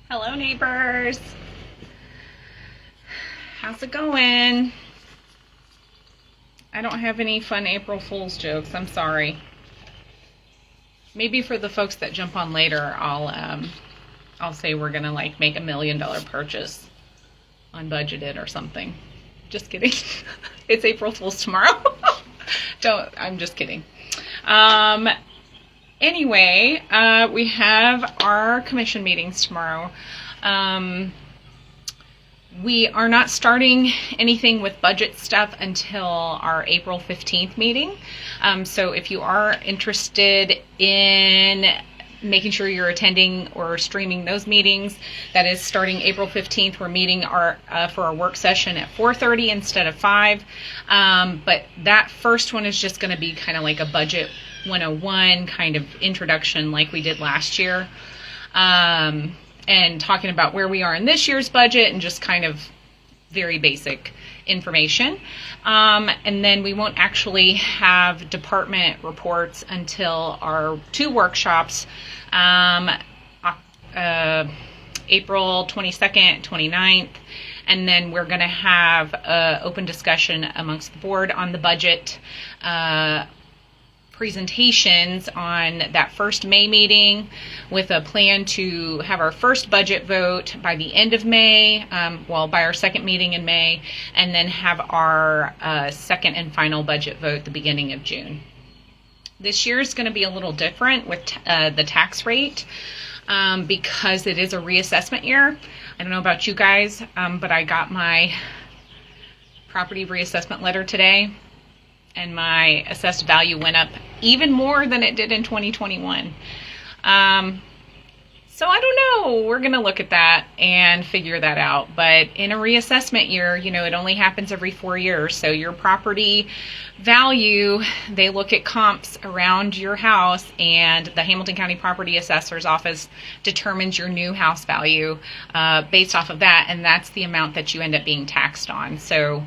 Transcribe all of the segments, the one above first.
Hello, neighbors. How's it going? I don't have any fun April Fool's jokes. I'm sorry. Maybe for the folks that jump on later, I'll say we're gonna like make $1 million purchase unbudgeted or something. Just kidding. It's April Fool's tomorrow. I'm just kidding. Anyway, we have our commission meetings tomorrow. We are not starting anything with budget stuff until our April 15th meeting. So if you are interested in making sure you're attending or streaming those meetings, that is starting April 15th. We're meeting for our work session at 4:30 instead of 5. But that first one is just going to be kind of like a budget 101 kind of introduction like we did last year. And talking about where we are in this year's budget and just kind of very basic information. And then we won't actually have department reports until our 2 workshops, April 22nd, 29th, and then we're going to have an open discussion amongst the board on the budget presentations on that first May meeting, with a plan to have our first budget vote by the end of May, by our second meeting in May, and then have our second and final budget vote the beginning of June. This year is going to be a little different with the tax rate because it is a reassessment year. I don't know about you guys, but I got my property reassessment letter today, and my assessed value went up even more than it did in 2021. So I don't know. We're going to look at that and figure that out. But in a reassessment year, it only happens every 4 years. So your property value, they look at comps around your house, and the Hamilton County Property Assessor's Office determines your new house value based off of that, and that's the amount that you end up being taxed on. So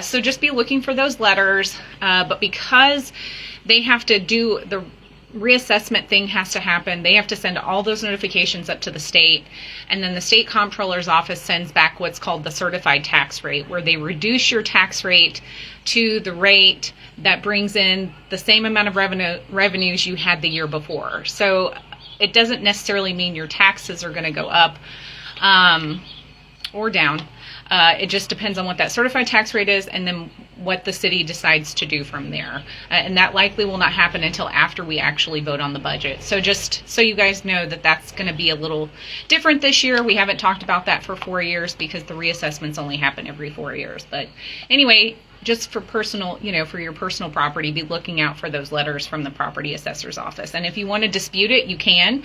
so just be looking for those letters, but because they have to do the reassessment thing has to happen, they have to send all those notifications up to the state, and then the state comptroller's office sends back what's called the certified tax rate, where they reduce your tax rate to the rate that brings in the same amount of revenues you had the year before. So it doesn't necessarily mean your taxes are going to go up or down. It just depends on what that certified tax rate is, and then what the city decides to do from there. And that likely will not happen until after we actually vote on the budget. So just so you guys know that that's going to be a little different this year. We haven't talked about that for 4 years because the reassessments only happen every 4 years. But anyway, just for personal, for your personal property, be looking out for those letters from the property assessor's office. And if you want to dispute it, you can.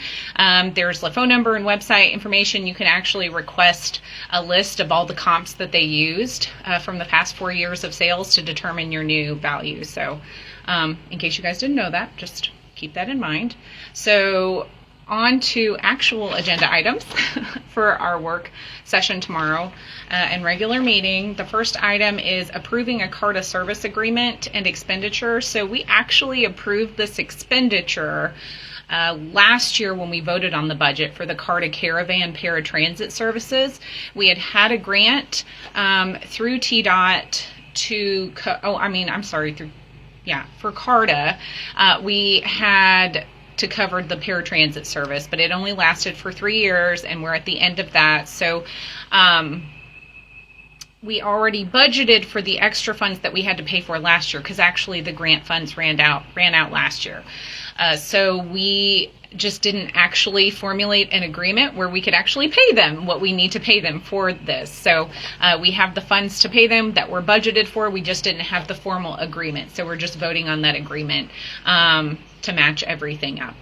There's the phone number and website information. You can actually request a list of all the comps that they used from the past 4 years of sales to determine your new value. So in case you guys didn't know that, just keep that in mind. So on to actual agenda items for our work session tomorrow and regular meeting. The first item is approving a CARTA service agreement and expenditure. So we actually approved this expenditure last year when we voted on the budget for the CARTA Care-a-Van paratransit services. We had a grant through TDOT for CARTA. We had to cover the paratransit service, but it only lasted for 3 years, and we're at the end of that. So we already budgeted for the extra funds that we had to pay for last year, because actually the grant funds ran out last year. So we just didn't actually formulate an agreement where we could actually pay them what we need to pay them for this. So we have the funds to pay them that were budgeted for. We just didn't have the formal agreement. So we're just voting on that agreement to match everything up.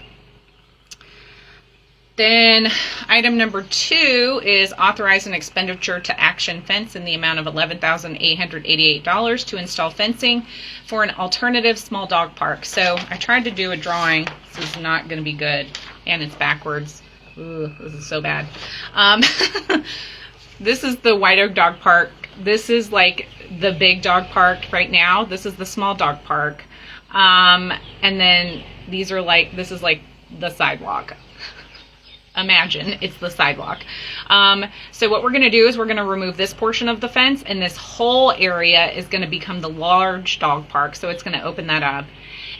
Then item number 2 is authorize an expenditure to Action Fence in the amount of $11,888 to install fencing for an alternative small dog park. So I tried to do a drawing. This is not going to be good, and it's backwards. Ooh, this is so bad. This is the White Oak Dog Park. This is like the big dog park right now. This is the small dog park. And then this is like the sidewalk. imagine it's the sidewalk. So what we're going to do is we're going to remove this portion of the fence, and this whole area is going to become the large dog park. So it's going to open that up.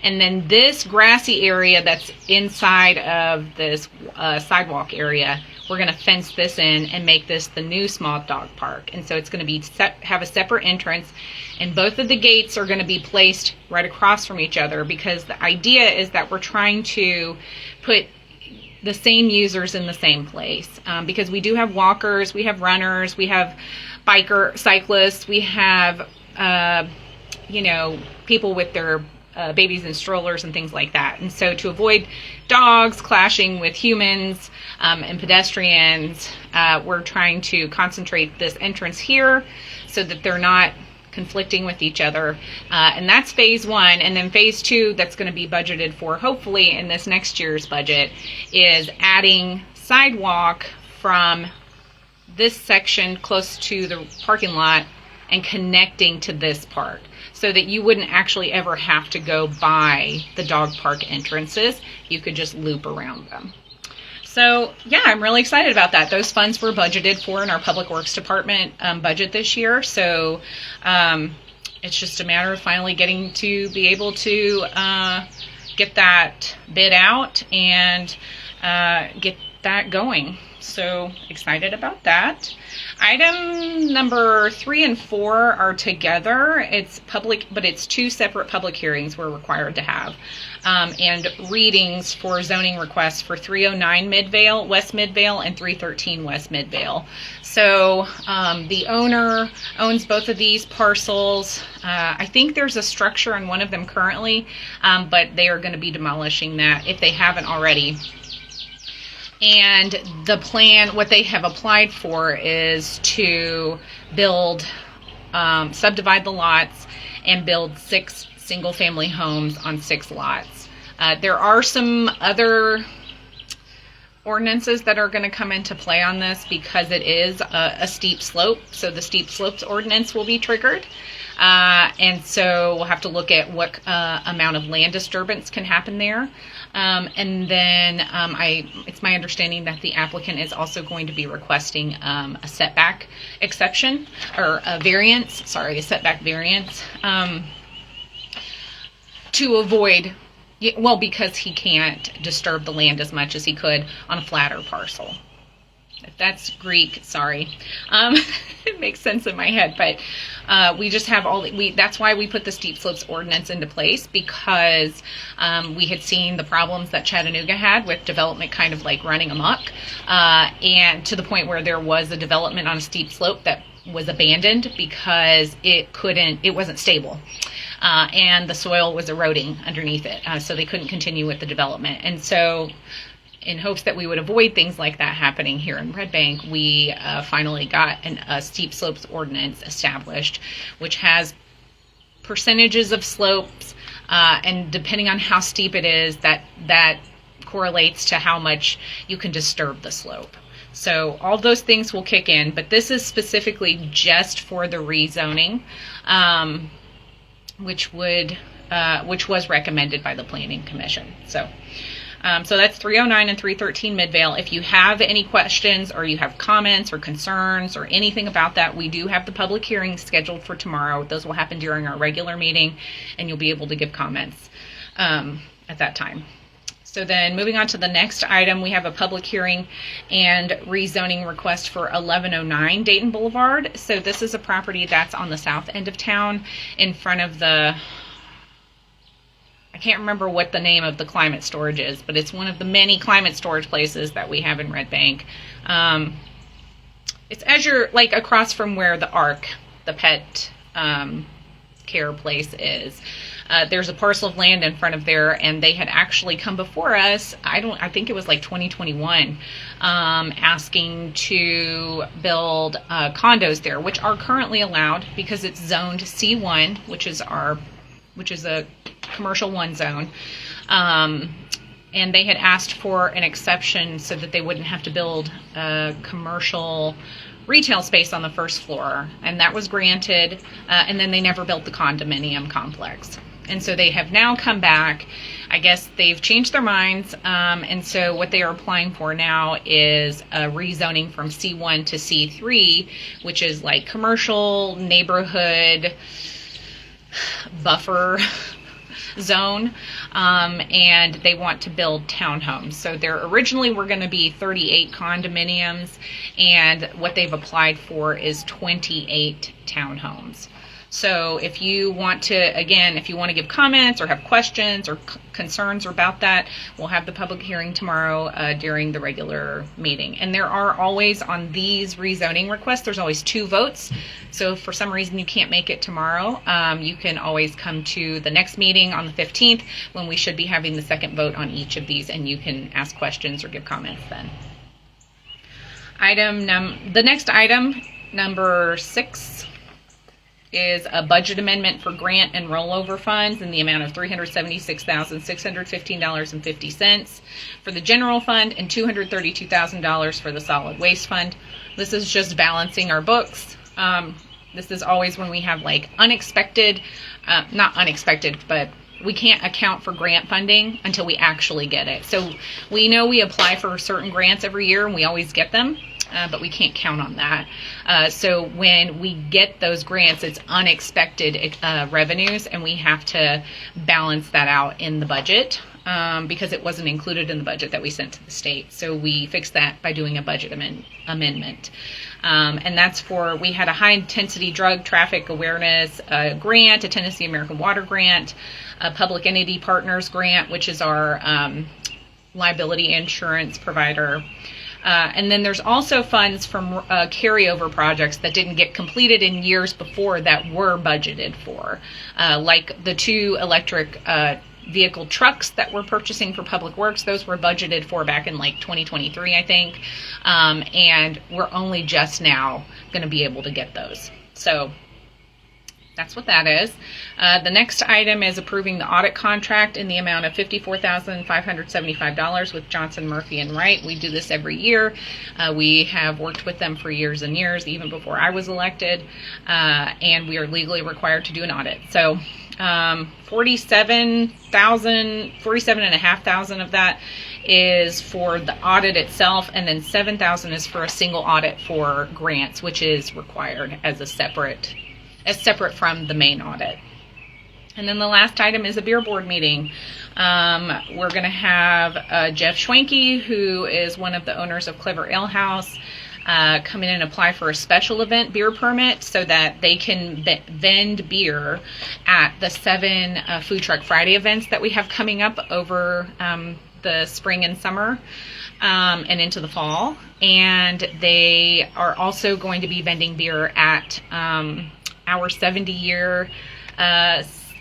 And then this grassy area that's inside of this sidewalk area, we're going to fence this in and make this the new small dog park. And so it's going to be have a separate entrance, and both of the gates are going to be placed right across from each other, because the idea is that we're trying to put the same users in the same place, because we do have walkers, we have runners, we have cyclists, we have people with their babies in strollers and things like that. And so to avoid dogs clashing with humans and pedestrians, we're trying to concentrate this entrance here so that they're not conflicting with each other. And that's phase one. And then phase two, that's going to be budgeted for hopefully in this next year's budget, is adding sidewalk from this section close to the parking lot and connecting to this park, so that you wouldn't actually ever have to go by the dog park entrances. You could just loop around them. So yeah, I'm really excited about that. Those funds were budgeted for in our Public Works Department budget this year. So it's just a matter of finally getting to be able to get that bid out and get that going. So excited about that. Item number 3 and 4 are together. It's public, but it's 2 separate public hearings we're required to have, and readings for zoning requests for 309 Midvale, West Midvale, and 313 West Midvale. So the owner owns both of these parcels. I think there's a structure on one of them currently, but they are going to be demolishing that if they haven't already. And the plan, what they have applied for, is to build, subdivide the lots and build 6 single-family homes on 6 lots. There are some other ordinances that are going to come into play on this, because it is a steep slope. So the steep slopes ordinance will be triggered. And so we'll have to look at what amount of land disturbance can happen there. And then it's my understanding that the applicant is also going to be requesting a setback exception, or a setback variance, to avoid, because he can't disturb the land as much as he could on a flatter parcel. If that's Greek, sorry. It makes sense in my head, but we just have that's why we put the steep slopes ordinance into place, because we had seen the problems that Chattanooga had with development kind of like running amok, and to the point where there was a development on a steep slope that was abandoned because it wasn't stable. And the soil was eroding underneath it, so they couldn't continue with the development. And so, in hopes that we would avoid things like that happening here in Red Bank, we finally got a steep slopes ordinance established, which has percentages of slopes, and depending on how steep it is, that correlates to how much you can disturb the slope. So all those things will kick in, but this is specifically just for the rezoning, which was recommended by the Planning Commission. So that's 309 and 313 Midvale. If you have any questions, or you have comments or concerns or anything about that, we do have the public hearings scheduled for tomorrow. Those will happen during our regular meeting, and you'll be able to give comments at that time. So then moving on to the next item, we have a public hearing and rezoning request for 1109 Dayton Boulevard. So this is a property that's on the south end of town, in front of I can't remember what the name of the climate storage is, but it's one of the many climate storage places that we have in Red Bank. It's as you're across from where the ARC, the pet care place, is. There's a parcel of land in front of there, and they had actually come before us, I think it was 2021, asking to build condos there, which are currently allowed because it's zoned C1, which is a commercial 1 zone, and they had asked for an exception so that they wouldn't have to build a commercial retail space on the first floor, and that was granted, and then they never built the condominium complex. And so they have now come back. I guess they've changed their minds. And so what they are applying for now is a rezoning from C1 to C3, which is like commercial neighborhood buffer zone, and they want to build townhomes. So there originally were going to be 38 condominiums, and what they've applied for is 28 townhomes. So if you want to, again, if you want to give comments or have questions or concerns about that, we'll have the public hearing tomorrow during the regular meeting. And there are always, on these rezoning requests, there's always 2 votes. So if for some reason you can't make it tomorrow, you can always come to the next meeting on the 15th when we should be having the second vote on each of these, and you can ask questions or give comments then. The next item, number 6, is a budget amendment for grant and rollover funds in the amount of $376,615.50 for the general fund and $232,000 for the solid waste fund. This is just balancing our books. This is always when we have like unexpected, not unexpected, but we can't account for grant funding until we actually get it. So we know we apply for certain grants every year and we always get them. But we can't count on that. So when we get those grants, it's unexpected revenues, and we have to balance that out in the budget because it wasn't included in the budget that we sent to the state. So we fixed that by doing a budget amendment. And that's for, we had a high-intensity drug traffic awareness grant, a Tennessee American Water grant, a Public Entity Partners grant, which is our liability insurance provider. And then there's also funds from carryover projects that didn't get completed in years before that were budgeted for, like the 2 electric vehicle trucks that we're purchasing for Public Works. Those were budgeted for back in like 2023, I think, and we're only just now going to be able to get those. So that's what that is. The next item is approving the audit contract in the amount of $54,575 with Johnson, Murphy & Wright. We do this every year. We have worked with them for years and years, even before I was elected, and we are legally required to do an audit. So $47,500 of that is for the audit itself, and then $7,000 is for a single audit for grants, which is required as separate from the main audit. And then the last item is a beer board meeting. We're going to have Jeff Schwenke, who is one of the owners of Clever Ale House, come in and apply for a special event beer permit so that they can vend beer at the 7 Food Truck Friday events that we have coming up over the spring and summer and into the fall. And they are also going to be vending beer at our 70-year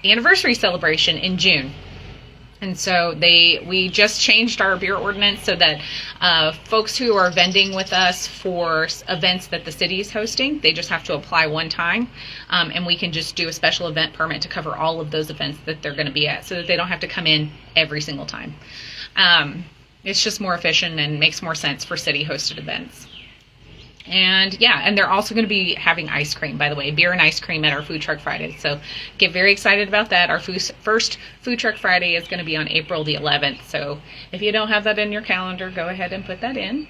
anniversary celebration in June. And so we just changed our beer ordinance so that folks who are vending with us for events that the city is hosting, they just have to apply one time, and we can just do a special event permit to cover all of those events that they're going to be at so that they don't have to come in every single time. It's just more efficient and makes more sense for city-hosted events. And yeah, and they're also going to be having ice cream, by the way, beer and ice cream at our Food Truck Friday. So get very excited about that. Our first Food Truck Friday is going to be on April the 11th. So if you don't have that in your calendar, go ahead and put that in.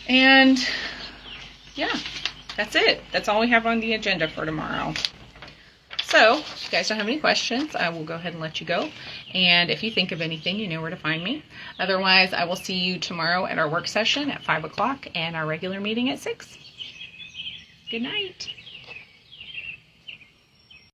And yeah, that's it. That's all we have on the agenda for tomorrow. So if you guys don't have any questions, I will go ahead and let you go. And if you think of anything, you know where to find me. Otherwise, I will see you tomorrow at our work session at 5 o'clock and our regular meeting at 6. Good night.